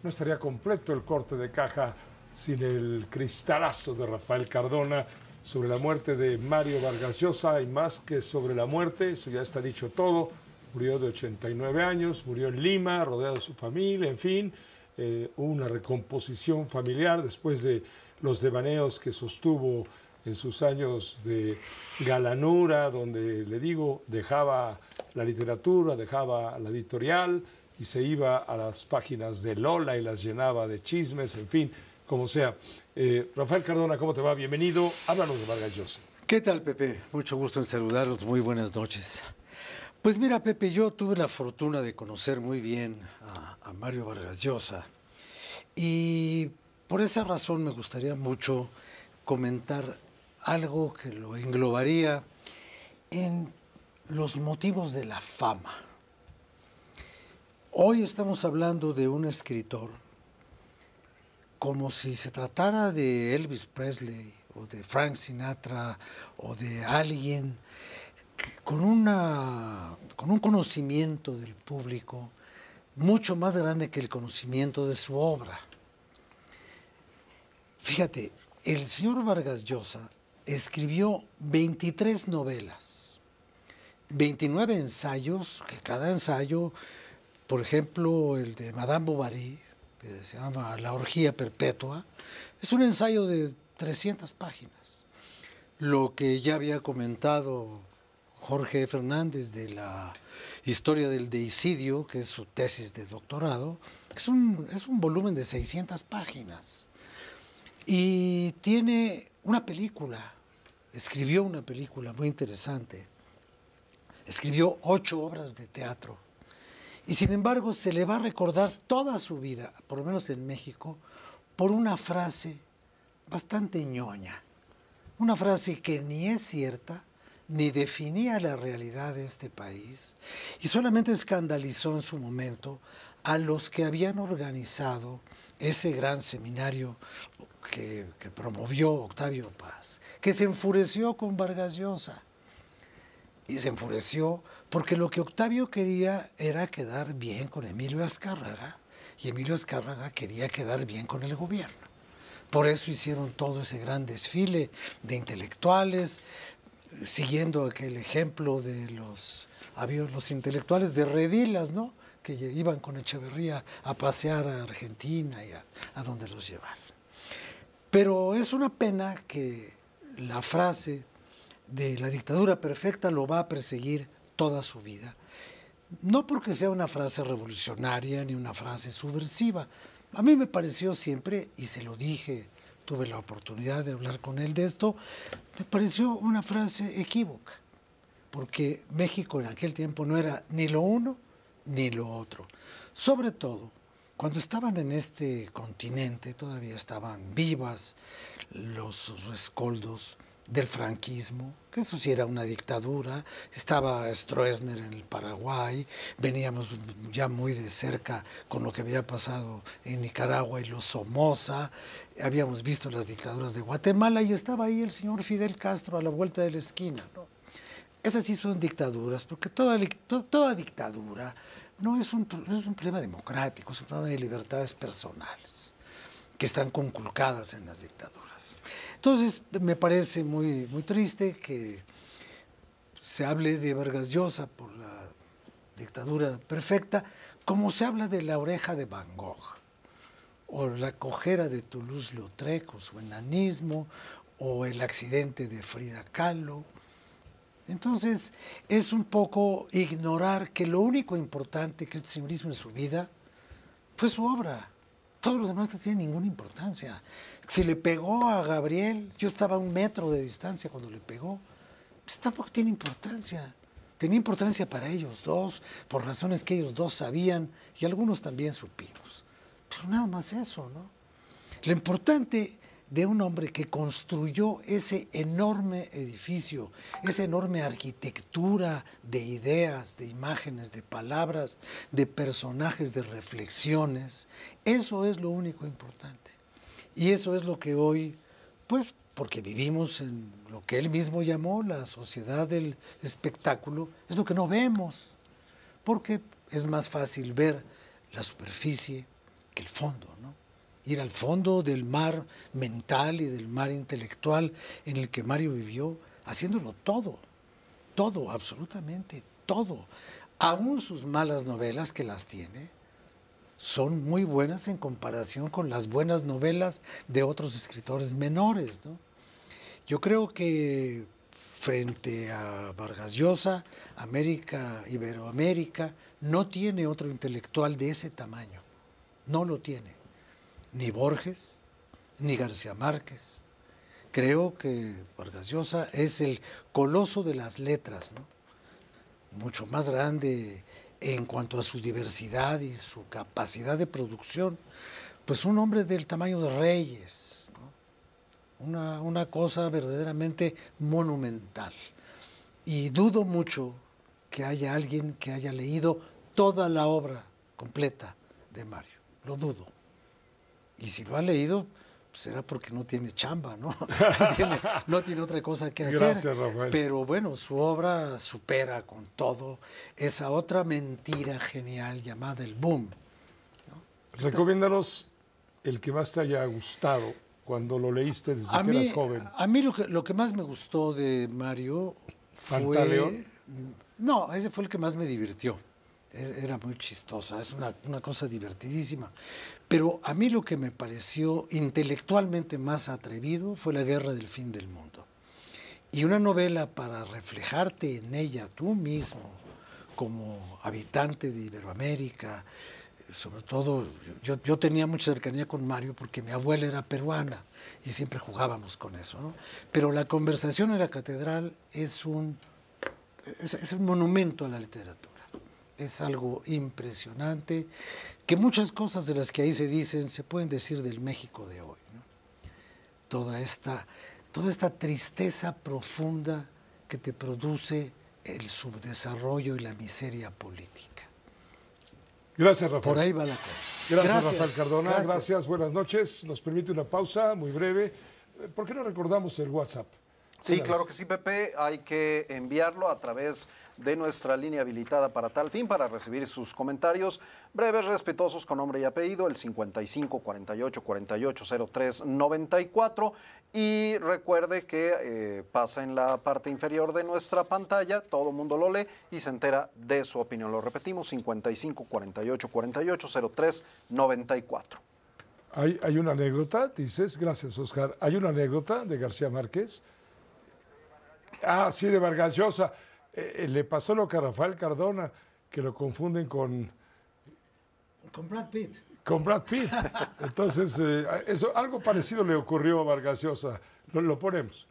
no estaría completo el corte de caja sin el cristalazo de Rafael Cardona sobre la muerte de Mario Vargas Llosa, y más que sobre la muerte, eso ya está dicho todo. Murió de 89 años, murió en Lima, rodeado de su familia, en fin, hubo una recomposición familiar después de los devaneos que sostuvo en sus años de galanura, donde, le digo, dejaba la literatura, dejaba la editorial y se iba a las páginas de Lola y las llenaba de chismes, en fin, como sea. Rafael Cardona, ¿cómo te va? Bienvenido. Háblanos de Vargas Llosa. ¿Qué tal, Pepe? Mucho gusto en saludarlos. Muy buenas noches. Pues mira, Pepe, yo tuve la fortuna de conocer muy bien a Mario Vargas Llosa y por esa razón me gustaría mucho comentar algo que lo englobaría en los motivos de la fama. Hoy estamos hablando de un escritor como si se tratara de Elvis Presley o de Frank Sinatra o de alguien con un conocimiento del público mucho más grande que el conocimiento de su obra. Fíjate, el señor Vargas Llosa escribió 23 novelas, 29 ensayos, que cada ensayo, por ejemplo, el de Madame Bovary, que se llama La orgía perpetua, es un ensayo de 300 páginas. Lo que ya había comentado Jorge Fernández de la historia del deicidio, que es su tesis de doctorado, es un volumen de 600 páginas. Y tiene una película, escribió una película muy interesante, escribió 8 obras de teatro, y sin embargo se le va a recordar toda su vida, por lo menos en México, por una frase bastante ñoña, una frase que ni es cierta, ni definía la realidad de este país, y solamente escandalizó en su momento a los que habían organizado ese gran seminario que promovió Octavio Paz, que se enfureció con Vargas Llosa. Y se enfureció porque lo que Octavio quería era quedar bien con Emilio Azcárraga, y Emilio Azcárraga quería quedar bien con el gobierno. Por eso hicieron todo ese gran desfile de intelectuales, siguiendo aquel ejemplo de los intelectuales de Redilas, ¿no?, que iban con Echeverría a pasear a Argentina y a donde los llevaran. Pero es una pena que la frase de la dictadura perfecta lo va a perseguir toda su vida. No porque sea una frase revolucionaria ni una frase subversiva. A mí me pareció siempre, y se lo dije, tuve la oportunidad de hablar con él de esto, me pareció una frase equívoca, porque México en aquel tiempo no era ni lo uno ni lo otro. Sobre todo, cuando estaban en este continente, todavía estaban vivas los rescoldos del franquismo, que eso sí era una dictadura. Estaba Stroessner en el Paraguay, veníamos ya muy de cerca con lo que había pasado en Nicaragua y los Somoza, habíamos visto las dictaduras de Guatemala y estaba ahí el señor Fidel Castro a la vuelta de la esquina, ¿no? Esas sí son dictaduras, porque toda dictadura no es un problema democrático, es un problema de libertades personales que están conculcadas en las dictaduras. Entonces, me parece muy, muy triste que se hable de Vargas Llosa por la dictadura perfecta, como se habla de la oreja de Van Gogh, o la cojera de Toulouse-Lautrec, o su enanismo, o el accidente de Frida Kahlo. Entonces, es un poco ignorar que lo único importante que este señor hizo en su vida fue su obra. Todo lo demás no tiene ninguna importancia. Si le pegó a Gabriel, yo estaba a 1 metro de distancia cuando le pegó, pues tampoco tiene importancia. Tenía importancia para ellos dos, por razones que ellos dos sabían, y algunos también supimos. Pero nada más eso, ¿no? Lo importante de un hombre que construyó ese enorme edificio, esa enorme arquitectura de ideas, de imágenes, de palabras, de personajes, de reflexiones, eso es lo único importante. Y eso es lo que hoy, pues, porque vivimos en lo que él mismo llamó la sociedad del espectáculo, es lo que no vemos, porque es más fácil ver la superficie, que el fondo, ¿no? Ir al fondo del mar mental y del mar intelectual en el que Mario vivió, haciéndolo todo, todo, absolutamente todo. Aún sus malas novelas, que las tiene, son muy buenas en comparación con las buenas novelas de otros escritores menores, ¿no? Yo creo que frente a Vargas Llosa, Iberoamérica, no tiene otro intelectual de ese tamaño. No lo tiene. Ni Borges, ni García Márquez. Creo que Vargas Llosa es el coloso de las letras, ¿no? Mucho más grande en cuanto a su diversidad y su capacidad de producción. Pues un hombre del tamaño de Reyes, ¿no? Una cosa verdaderamente monumental. Y dudo mucho que haya alguien que haya leído toda la obra completa de Mario. Lo dudo. Y si lo ha leído, pues será porque no tiene chamba, ¿no? No tiene otra cosa que hacer. Gracias, Rafael. Pero bueno, su obra supera con todo esa otra mentira genial llamada el boom, ¿no? Recomiéndanos el que más te haya gustado cuando lo leíste desde que eras joven. A mí lo que más me gustó de Mario fue... ¿Pantaleón? No, ese fue el que más me divirtió. Era muy chistosa, es una cosa divertidísima. Pero a mí lo que me pareció intelectualmente más atrevido fue La Guerra del Fin del Mundo. Y una novela para reflejarte en ella tú mismo, como habitante de Iberoamérica. Sobre todo, yo tenía mucha cercanía con Mario porque mi abuela era peruana y siempre jugábamos con eso, ¿no? Pero La conversación en la catedral es un monumento a la literatura. Es algo impresionante, que muchas cosas de las que ahí se dicen se pueden decir del México de hoy, ¿no? Toda esta tristeza profunda que te produce el subdesarrollo y la miseria política. Gracias, Rafael. Por ahí va la cosa. Gracias, Rafael Cardona. Gracias. Buenas noches. Nos permite una pausa muy breve. ¿Por qué no recordamos el WhatsApp? Sí, claro que sí, Pepe. Hay que enviarlo a través de nuestra línea habilitada para tal fin, para recibir sus comentarios breves, respetuosos, con nombre y apellido, el 55 48 48 03 94. Y recuerde que pasa en la parte inferior de nuestra pantalla, todo el mundo lo lee y se entera de su opinión. Lo repetimos, 55 48 48 03 94. Hay una anécdota, dices, gracias, Oscar. Hay una anécdota de García Márquez. Ah, sí, de Vargas Llosa. Le pasó lo que a Rafael Cardona, que lo confunden con Brad Pitt. Con Brad Pitt. Entonces, algo parecido le ocurrió a Vargas Llosa. Lo ponemos.